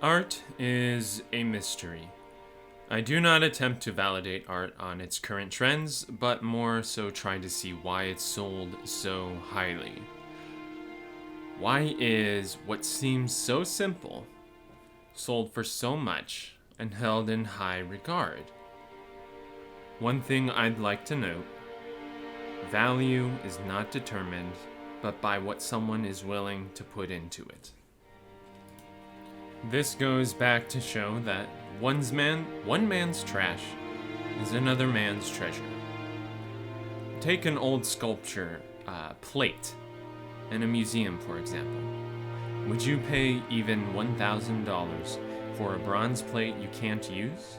Art is a mystery. I do not attempt to validate art on its current trends, but more so try to see why it's sold so highly. Why is what seems so simple sold for so much and held in high regard? One thing I'd like to note: value is not determined, but by what someone is willing to put into it. This goes back to show that one man's trash is another man's treasure. Take an old sculpture plate in a museum, for example. Would you pay even $1,000 for a bronze plate you can't use?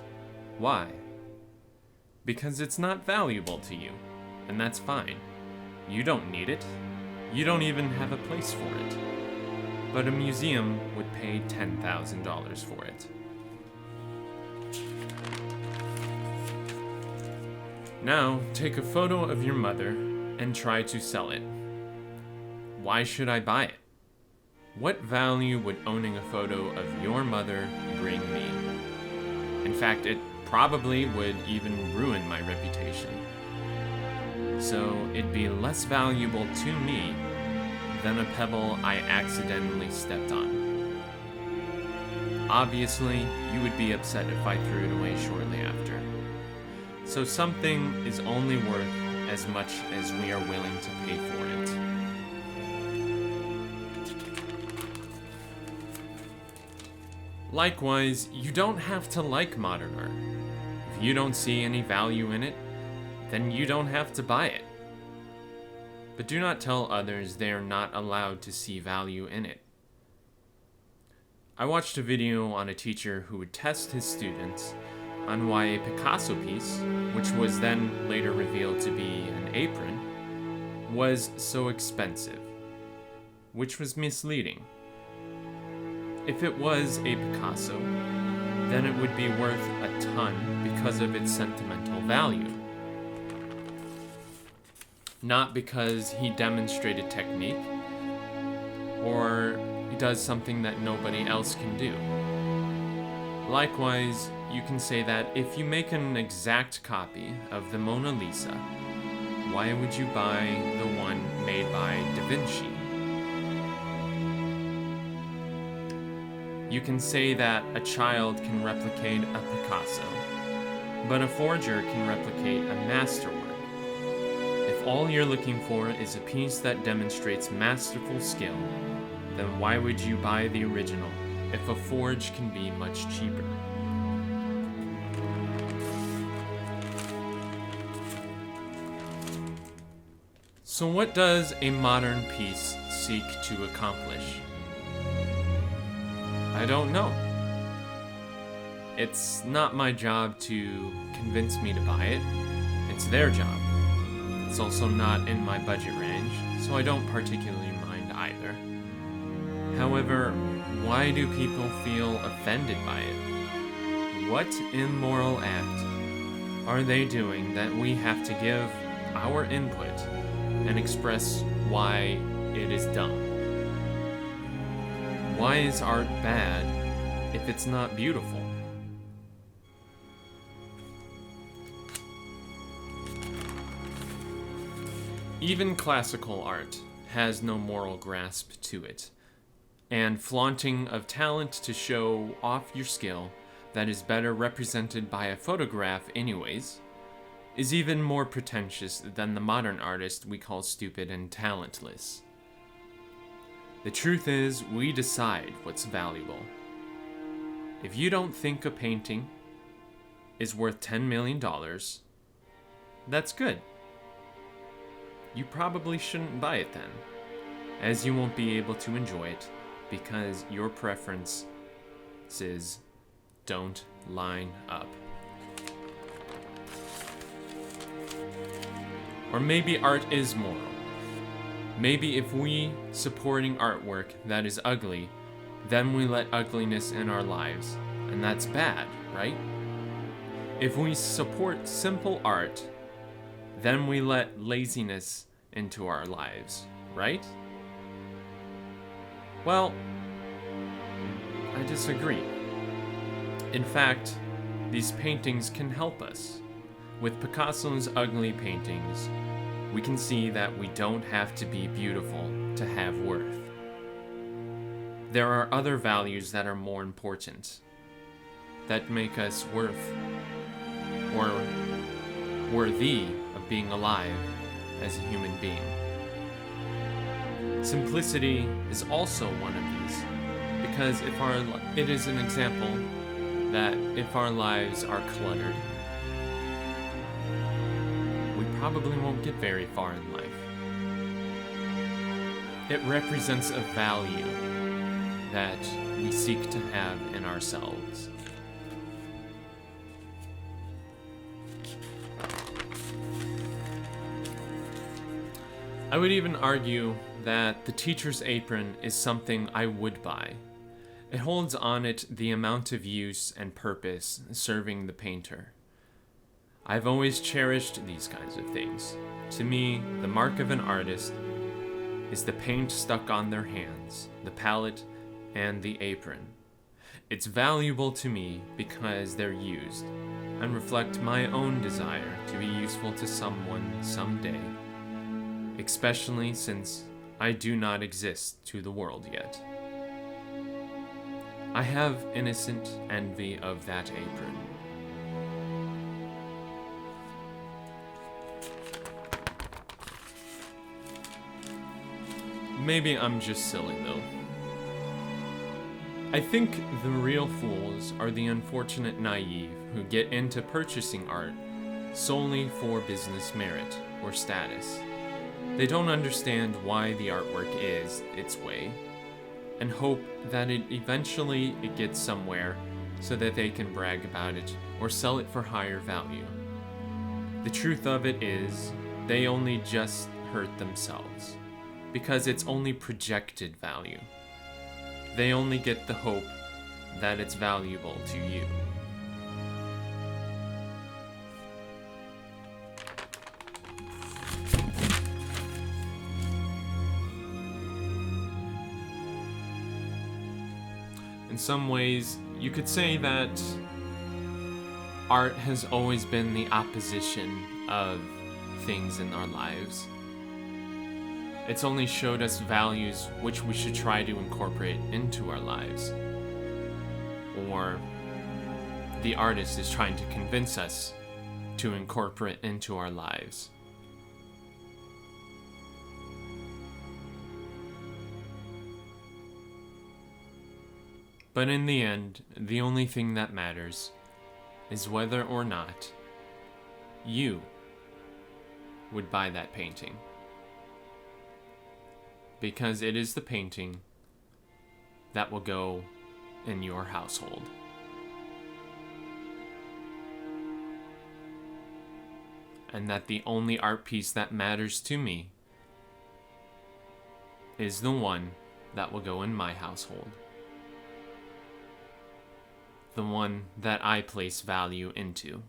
Why? Because it's not valuable to you, and that's fine. You don't need it. You don't even have a place for it. But a museum would pay $10,000 for it. Now, take a photo of your mother and try to sell it. Why should I buy it? What value would owning a photo of your mother bring me? In fact, it probably would even ruin my reputation. So it'd be less valuable to me than a pebble I accidentally stepped on. Obviously, you would be upset if I threw it away shortly after. So something is only worth as much as we are willing to pay for it. Likewise, you don't have to like modern art. If you don't see any value in it, then you don't have to buy it. But do not tell others they are not allowed to see value in it. I watched a video on a teacher who would test his students on why a Picasso piece, which was then later revealed to be an apron, was so expensive, which was misleading. If it was a Picasso, then it would be worth a ton because of its sentimental value. Not because he demonstrated technique, or he does something that nobody else can do. Likewise, you can say that if you make an exact copy of the Mona Lisa, why would you buy the one made by Da Vinci? You can say that a child can replicate a Picasso, but a forger can replicate a masterwork. If all you're looking for is a piece that demonstrates masterful skill, then why would you buy the original if a forge can be much cheaper? So what does a modern piece seek to accomplish? I don't know. It's not my job to convince me to buy it. It's their job. It's also not in my budget range, so I don't particularly mind either. However, why do people feel offended by it? What immoral act are they doing that we have to give our input and express why it is dumb? Why is art bad if it's not beautiful? Even classical art has no moral grasp to it, and flaunting of talent to show off your skill that is better represented by a photograph anyways, is even more pretentious than the modern artist we call stupid and talentless. The truth is, we decide what's valuable. If you don't think a painting is worth $10 million, that's good. You probably shouldn't buy it then, as you won't be able to enjoy it because your preferences don't line up. Or maybe art is moral. Maybe if we supporting artwork that is ugly, then we let ugliness in our lives, and that's bad, right? If we support simple art, then we let laziness into our lives, right? Well, I disagree. In fact, these paintings can help us. With Picasso's ugly paintings, we can see that we don't have to be beautiful to have worth. There are other values that are more important, that make us worth or worthy of being alive as a human being. Simplicity is also one of these, because it is an example that if our lives are cluttered, we probably won't get very far in life. It represents a value that we seek to have in ourselves. I would even argue that the teacher's apron is something I would buy. It holds on it the amount of use and purpose serving the painter. I've always cherished these kinds of things. To me, the mark of an artist is the paint stuck on their hands, the palette, and the apron. It's valuable to me because they're used and reflect my own desire to be useful to someone someday, especially since I do not exist to the world yet. I have innocent envy of that apron. Maybe I'm just silly though. I think the real fools are the unfortunate naive who get into purchasing art solely for business merit or status. They don't understand why the artwork is its way, and hope that eventually it gets somewhere so that they can brag about it or sell it for higher value. The truth of it is, they only just hurt themselves, because it's only projected value. They only get the hope that it's valuable to you. In some ways, you could say that art has always been the opposition of things in our lives. It's only showed us values which we should try to incorporate into our lives. Or the artist is trying to convince us to incorporate into our lives. But in the end, the only thing that matters is whether or not you would buy that painting. Because it is the painting that will go in your household. And that the only art piece that matters to me is the one that will go in my household. The one that I place value into.